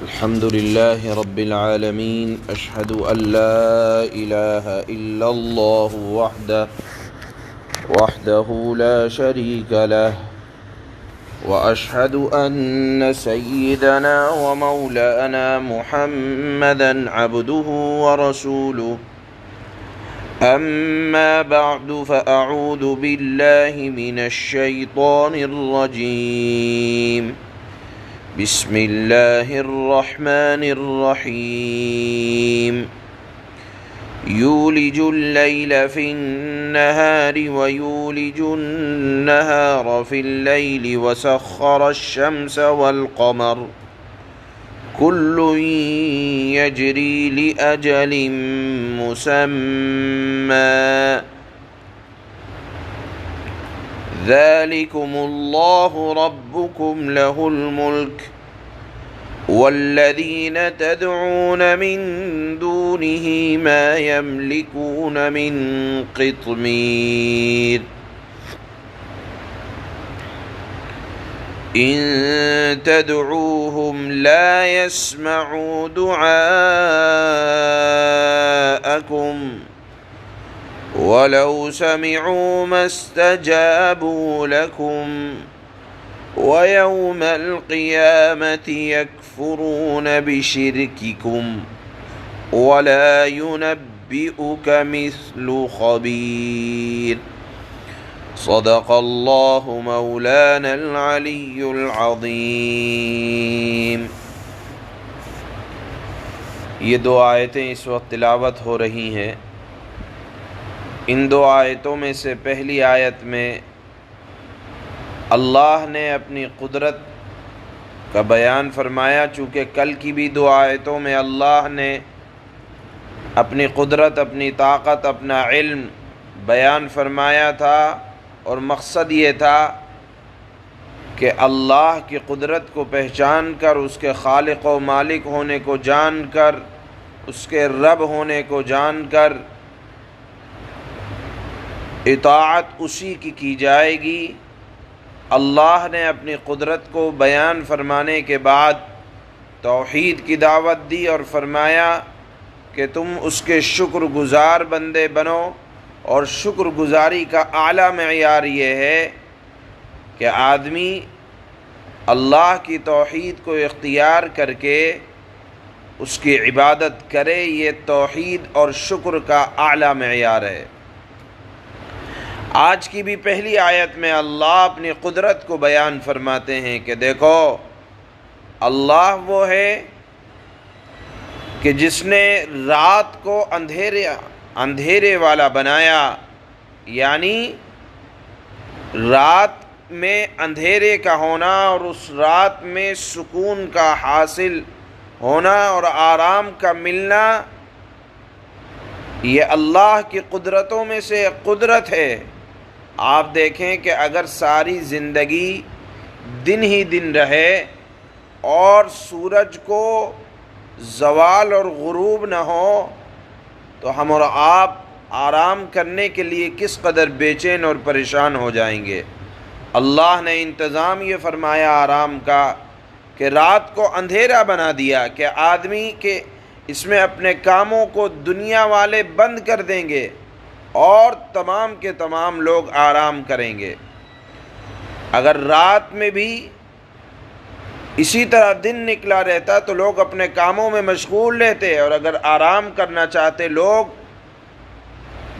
الحمد لله رب العالمين أشهد أن لا إله إلا الله وحده لا شريك له وأشهد أن سيدنا ومولانا محمدا عبده ورسوله أما بعد فأعوذ بالله من الشيطان الرجيم بسم الله الرحمن الرحيم يولج الليل في النهار ويولج النهار في الليل وسخر الشمس والقمر كل يجري لأجل مسمى ذلكم الله ربكم له الملك والذين تدعون من دونه ما يملكون من قطمير إن تدعوهم لا يسمعوا دعاءكم ولو سمعوا ما استجابوا لكم ويوم القيامة يكفرون بشرككم ولا ينبئك مثل خبير صدق الله مولانا العلي العظيم۔ یہ دو آیتیں اس وقت تلاوت ہو رہی ہیں۔ ان دو آیتوں میں سے پہلی آیت میں اللہ نے اپنی قدرت کا بیان فرمایا، چونکہ کل کی بھی دو آیتوں میں اللہ نے اپنی قدرت، اپنی طاقت، اپنا علم بیان فرمایا تھا، اور مقصد یہ تھا کہ اللہ کی قدرت کو پہچان کر، اس کے خالق و مالک ہونے کو جان کر، اس کے رب ہونے کو جان کر اطاعت اسی کی جائے گی۔ اللہ نے اپنی قدرت کو بیان فرمانے کے بعد توحید کی دعوت دی اور فرمایا کہ تم اس کے شکر گزار بندے بنو، اور شکر گزاری کا اعلیٰ معیار یہ ہے کہ آدمی اللہ کی توحید کو اختیار کر کے اس کی عبادت کرے۔ یہ توحید اور شکر کا اعلیٰ معیار ہے۔ آج کی بھی پہلی آیت میں اللہ اپنی قدرت کو بیان فرماتے ہیں کہ دیکھو، اللہ وہ ہے کہ جس نے رات کو اندھیرے والا بنایا، یعنی رات میں اندھیرے کا ہونا اور اس رات میں سکون کا حاصل ہونا اور آرام کا ملنا، یہ اللہ کی قدرتوں میں سے قدرت ہے۔ آپ دیکھیں کہ اگر ساری زندگی دن ہی دن رہے اور سورج کو زوال اور غروب نہ ہو تو ہم اور آپ آرام کرنے کے لیے کس قدر بے چین اور پریشان ہو جائیں گے۔ اللہ نے انتظام یہ فرمایا آرام کا کہ رات کو اندھیرا بنا دیا کہ آدمی کے اس میں اپنے کاموں کو دنیا والے بند کر دیں گے اور تمام کے تمام لوگ آرام کریں گے۔ اگر رات میں بھی اسی طرح دن نکلا رہتا تو لوگ اپنے کاموں میں مشغول رہتے، اور اگر آرام کرنا چاہتے لوگ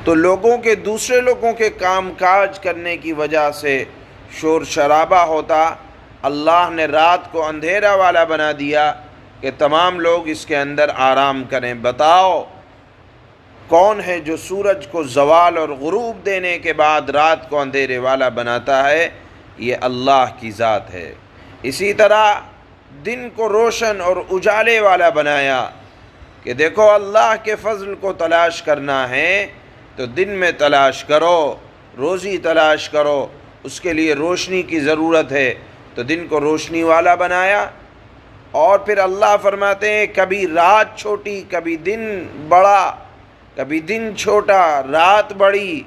تو لوگوں کے دوسرے لوگوں کے کام کاج کرنے کی وجہ سے شور شرابہ ہوتا۔ اللہ نے رات کو اندھیرا والا بنا دیا کہ تمام لوگ اس کے اندر آرام کریں۔ بتاؤ کون ہے جو سورج کو زوال اور غروب دینے کے بعد رات کو اندھیرے والا بناتا ہے؟ یہ اللہ کی ذات ہے۔ اسی طرح دن کو روشن اور اجالے والا بنایا کہ دیکھو، اللہ کے فضل کو تلاش کرنا ہے تو دن میں تلاش کرو، روزی تلاش کرو، اس کے لیے روشنی کی ضرورت ہے تو دن کو روشنی والا بنایا۔ اور پھر اللہ فرماتے ہیں کبھی رات چھوٹی، کبھی دن بڑا، کبھی دن چھوٹا رات بڑی،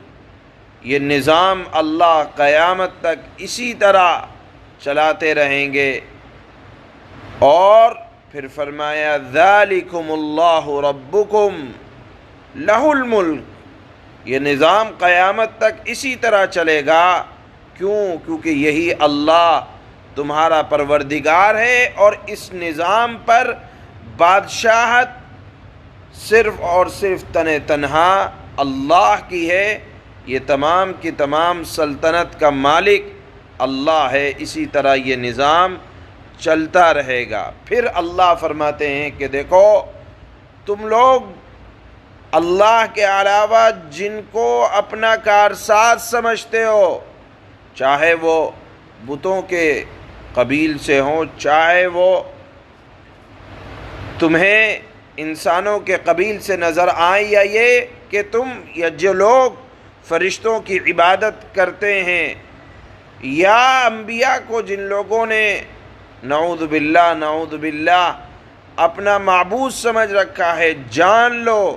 یہ نظام اللہ قیامت تک اسی طرح چلاتے رہیں گے۔ اور پھر فرمایا ذالکم اللہ ربکم لہ الملک، یہ نظام قیامت تک اسی طرح چلے گا۔ کیوں؟ کیونکہ یہی اللہ تمہارا پروردگار ہے، اور اس نظام پر بادشاہت صرف اور صرف تنہا اللہ کی ہے۔ یہ تمام کی تمام سلطنت کا مالک اللہ ہے، اسی طرح یہ نظام چلتا رہے گا۔ پھر اللہ فرماتے ہیں کہ دیکھو تم لوگ اللہ کے علاوہ جن کو اپنا کارساز سمجھتے ہو، چاہے وہ بتوں کے قبیل سے ہوں، چاہے وہ تمہیں انسانوں کے قبیل سے نظر آئیں، یا یہ کہ تم یا جو لوگ فرشتوں کی عبادت کرتے ہیں، یا انبیاء کو جن لوگوں نے نعوذ باللہ اپنا معبود سمجھ رکھا ہے، جان لو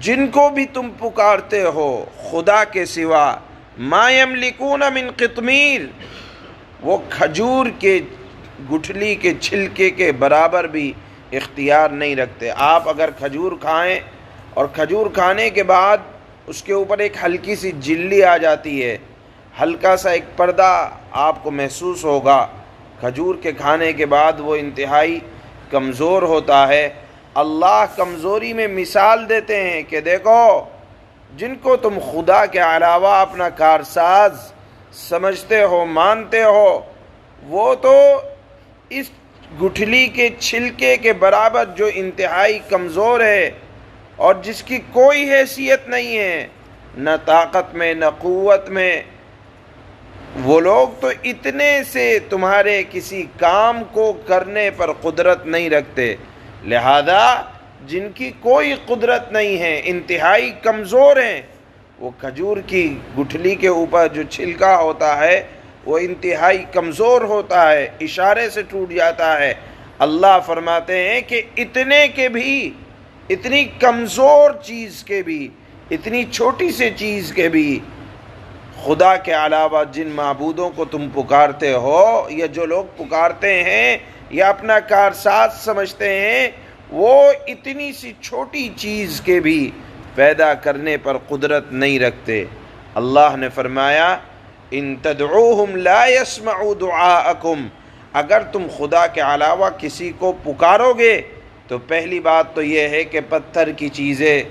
جن کو بھی تم پکارتے ہو خدا کے سوا، ما یملکون من قطمیر، وہ کھجور کے گٹھلی کے چھلکے کے برابر بھی اختیار نہیں رکھتے۔ آپ اگر کھجور کھائیں اور کھجور کھانے کے بعد اس کے اوپر ایک ہلکی سی جلی آ جاتی ہے، ہلکا سا ایک پردہ آپ کو محسوس ہوگا، کھجور کے کھانے کے بعد وہ انتہائی کمزور ہوتا ہے۔ اللہ کمزوری میں مثال دیتے ہیں کہ دیکھو جن کو تم خدا کے علاوہ اپنا کارساز سمجھتے ہو، مانتے ہو، وہ تو اس گٹھلی کے چھلکے کے برابر جو انتہائی کمزور ہے اور جس کی کوئی حیثیت نہیں ہے، نہ طاقت میں نہ قوت میں، وہ لوگ تو اتنے سے تمہارے کسی کام کو کرنے پر قدرت نہیں رکھتے، لہذا جن کی کوئی قدرت نہیں ہے، انتہائی کمزور ہیں، وہ کھجور کی گٹھلی کے اوپر جو چھلکا ہوتا ہے وہ انتہائی کمزور ہوتا ہے، اشارے سے ٹوٹ جاتا ہے۔ اللہ فرماتے ہیں کہ اتنے کے بھی، اتنی کمزور چیز کے بھی، اتنی چھوٹی سے چیز کے بھی خدا کے علاوہ جن معبودوں کو تم پکارتے ہو، یا جو لوگ پکارتے ہیں یا اپنا کارساز سمجھتے ہیں، وہ اتنی سی چھوٹی چیز کے بھی پیدا کرنے پر قدرت نہیں رکھتے۔ اللہ نے فرمایا ان تدعوہم لا يسمعوا دعاءکم، اگر تم خدا کے علاوہ کسی کو پکارو گے تو پہلی بات تو یہ ہے کہ پتھر کی چیزیں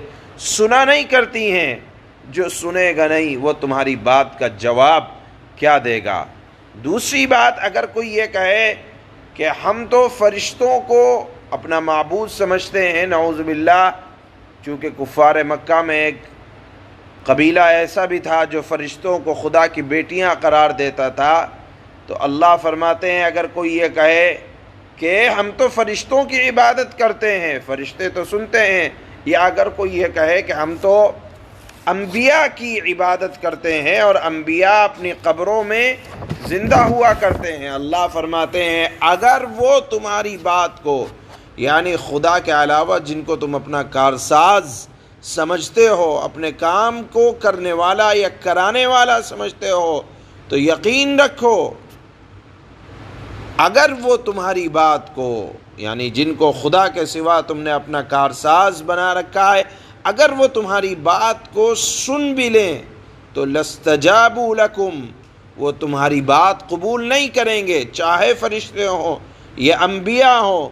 سنا نہیں کرتی ہیں، جو سنے گا نہیں وہ تمہاری بات کا جواب کیا دے گا۔ دوسری بات، اگر کوئی یہ کہے کہ ہم تو فرشتوں کو اپنا معبود سمجھتے ہیں، نعوذ باللہ، چونکہ کفار مکہ میں ایک قبیلہ ایسا بھی تھا جو فرشتوں کو خدا کی بیٹیاں قرار دیتا تھا، تو اللہ فرماتے ہیں اگر کوئی یہ کہے کہ ہم تو فرشتوں کی عبادت کرتے ہیں، فرشتے تو سنتے ہیں، یا اگر کوئی یہ کہے کہ ہم تو انبیاء کی عبادت کرتے ہیں اور انبیاء اپنی قبروں میں زندہ ہوا کرتے ہیں، اللہ فرماتے ہیں اگر وہ تمہاری بات کو، یعنی خدا کے علاوہ جن کو تم اپنا کارساز سمجھتے ہو، اپنے کام کو کرنے والا یا کرانے والا سمجھتے ہو، تو یقین رکھو اگر وہ تمہاری بات کو، یعنی جن کو خدا کے سوا تم نے اپنا کارساز بنا رکھا ہے، اگر وہ تمہاری بات کو سن بھی لیں تو لستجابوا لکم، وہ تمہاری بات قبول نہیں کریں گے، چاہے فرشتے ہوں یا انبیاء ہوں۔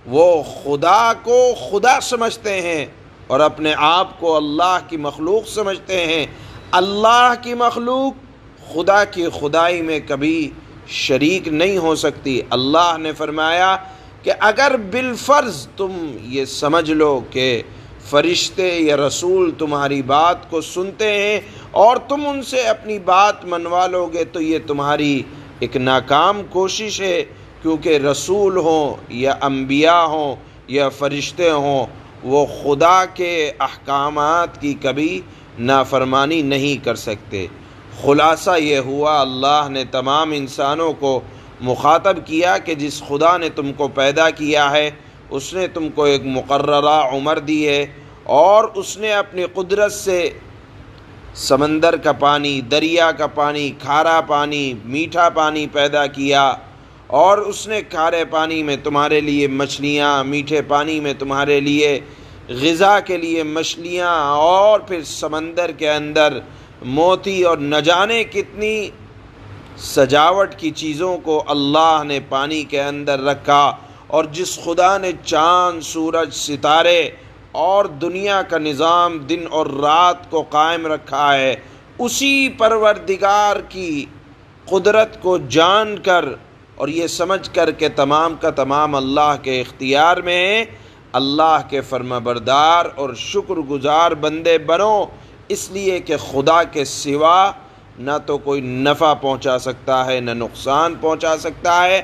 وہ خدا کو خدا سمجھتے ہیں اور اپنے آپ کو اللہ کی مخلوق سمجھتے ہیں۔ اللہ کی مخلوق خدا کی خدائی میں کبھی شریک نہیں ہو سکتی۔ اللہ نے فرمایا کہ اگر بالفرض تم یہ سمجھ لو کہ فرشتے یا رسول تمہاری بات کو سنتے ہیں اور تم ان سے اپنی بات منوا لو گے، تو یہ تمہاری ایک ناکام کوشش ہے، کیونکہ رسول ہوں یا انبیاء ہوں یا فرشتے ہوں، وہ خدا کے احکامات کی کبھی نافرمانی نہیں کر سکتے۔ خلاصہ یہ ہوا، اللہ نے تمام انسانوں کو مخاطب کیا کہ جس خدا نے تم کو پیدا کیا ہے، اس نے تم کو ایک مقررہ عمر دی ہے، اور اس نے اپنی قدرت سے سمندر کا پانی، دریا کا پانی، کھارا پانی، میٹھا پانی پیدا کیا، اور اس نے کھارے پانی میں تمہارے لیے مچھلیاں، میٹھے پانی میں تمہارے لیے غذا کے لیے مچھلیاں، اور پھر سمندر کے اندر موتی اور نہ جانے کتنی سجاوٹ کی چیزوں کو اللہ نے پانی کے اندر رکھا۔ اور جس خدا نے چاند، سورج، ستارے اور دنیا کا نظام دن اور رات کو قائم رکھا ہے، اسی پروردگار کی قدرت کو جان کر اور یہ سمجھ کر کہ تمام کا تمام اللہ کے اختیار میں ہے، اللہ کے فرما بردار اور شکر گزار بندے بنو، اس لیے کہ خدا کے سوا نہ تو کوئی نفع پہنچا سکتا ہے نہ نقصان پہنچا سکتا ہے۔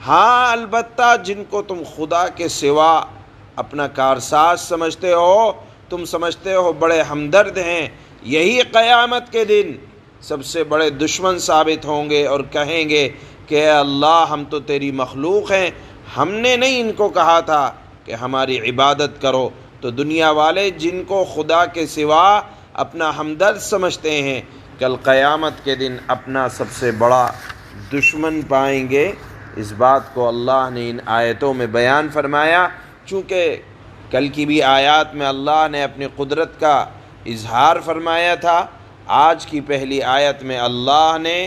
ہاں البتہ جن کو تم خدا کے سوا اپنا کارساز سمجھتے ہو، تم سمجھتے ہو بڑے ہمدرد ہیں، یہی قیامت کے دن سب سے بڑے دشمن ثابت ہوں گے اور کہیں گے کہ اے اللہ ہم تو تیری مخلوق ہیں، ہم نے نہیں ان کو کہا تھا کہ ہماری عبادت کرو۔ تو دنیا والے جن کو خدا کے سوا اپنا ہمدرد سمجھتے ہیں، کل قیامت کے دن اپنا سب سے بڑا دشمن پائیں گے۔ اس بات کو اللہ نے ان آیتوں میں بیان فرمایا، چونکہ کل کی بھی آیات میں اللہ نے اپنی قدرت کا اظہار فرمایا تھا، آج کی پہلی آیت میں اللہ نے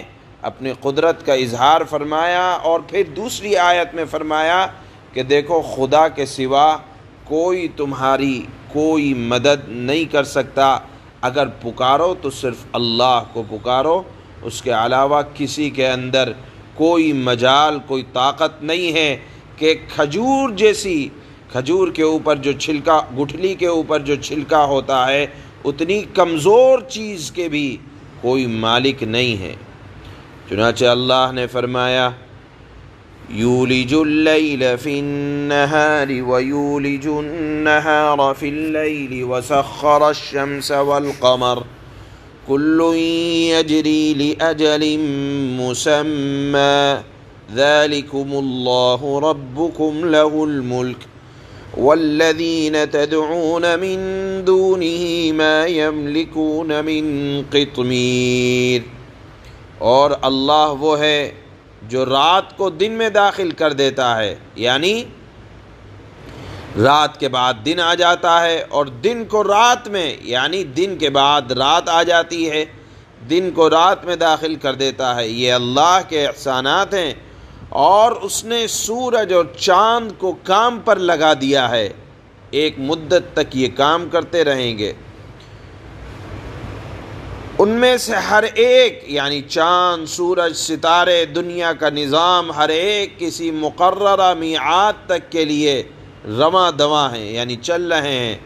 اپنی قدرت کا اظہار فرمایا، اور پھر دوسری آیت میں فرمایا کہ دیکھو خدا کے سوا کوئی تمہاری کوئی مدد نہیں کر سکتا، اگر پکارو تو صرف اللہ کو پکارو، اس کے علاوہ کسی کے اندر کوئی مجال، کوئی طاقت نہیں ہے کہ کھجور جیسی، کھجور کے اوپر جو چھلکا، گٹھلی کے اوپر جو چھلکا ہوتا ہے، اتنی کمزور چیز کے بھی کوئی مالک نہیں ہے۔ چنانچہ اللہ نے فرمایا یولج اللیل فی النہار ویولج النہار فی اللیل وسخر الشمس والقمر کل یجری لأجل مسمی ذلکم اللہ ربکم لہ الملک والذین تدعون من دونہ ما یملکون من قطمیر۔ اور اللہ وہ ہے جو رات کو دن میں داخل کر دیتا ہے، یعنی رات کے بعد دن آ جاتا ہے، اور دن کو رات میں، یعنی دن کے بعد رات آ جاتی ہے، دن کو رات میں داخل کر دیتا ہے۔ یہ اللہ کے احسانات ہیں، اور اس نے سورج اور چاند کو کام پر لگا دیا ہے، ایک مدت تک یہ کام کرتے رہیں گے۔ ان میں سے ہر ایک، یعنی چاند، سورج، ستارے، دنیا کا نظام، ہر ایک کسی مقررہ میعاد تک کے لیے رواں دواں ہیں، یعنی چل رہے ہیں۔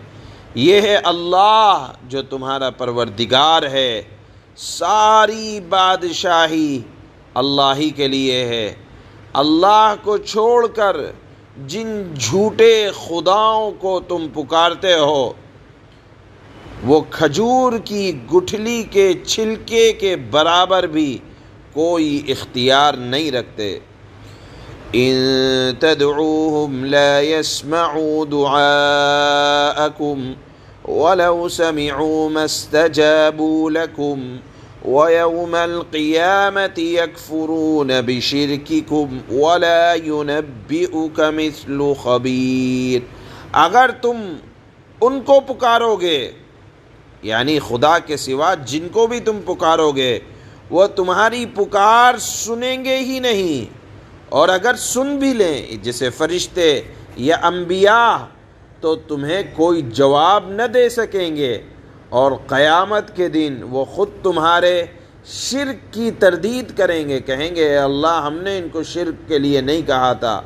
یہ ہے اللہ جو تمہارا پروردگار ہے، ساری بادشاہی اللہ ہی کے لیے ہے۔ اللہ کو چھوڑ کر جن جھوٹے خداؤں کو تم پکارتے ہو، وہ کھجور کی گٹھلی کے چھلکے کے برابر بھی کوئی اختیار نہیں رکھتے۔ ان تدعوهم لا يسمعوا دعاءكم ولو سمعوا ما استجابوا لكم ويوم القيامة يكفرون بشرككم ولا ينبئك مثل خبير۔ اگر تم ان کو پکارو گے، یعنی خدا کے سوا جن کو بھی تم پکارو گے، وہ تمہاری پکار سنیں گے ہی نہیں، اور اگر سن بھی لیں جیسے فرشتے یا انبیاء تو تمہیں کوئی جواب نہ دے سکیں گے، اور قیامت کے دن وہ خود تمہارے شرک کی تردید کریں گے، کہیں گے اے اللہ ہم نے ان کو شرک کے لیے نہیں کہا تھا۔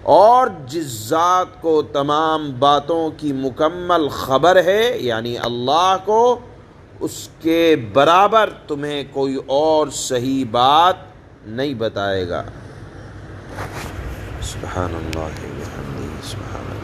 اور جس ذات کو تمام باتوں کی مکمل خبر ہے، یعنی اللہ کو، اس کے برابر تمہیں کوئی اور صحیح بات نہیں بتائے گا۔ سبحان اللہ و بحمدہ، سبحان اللہ۔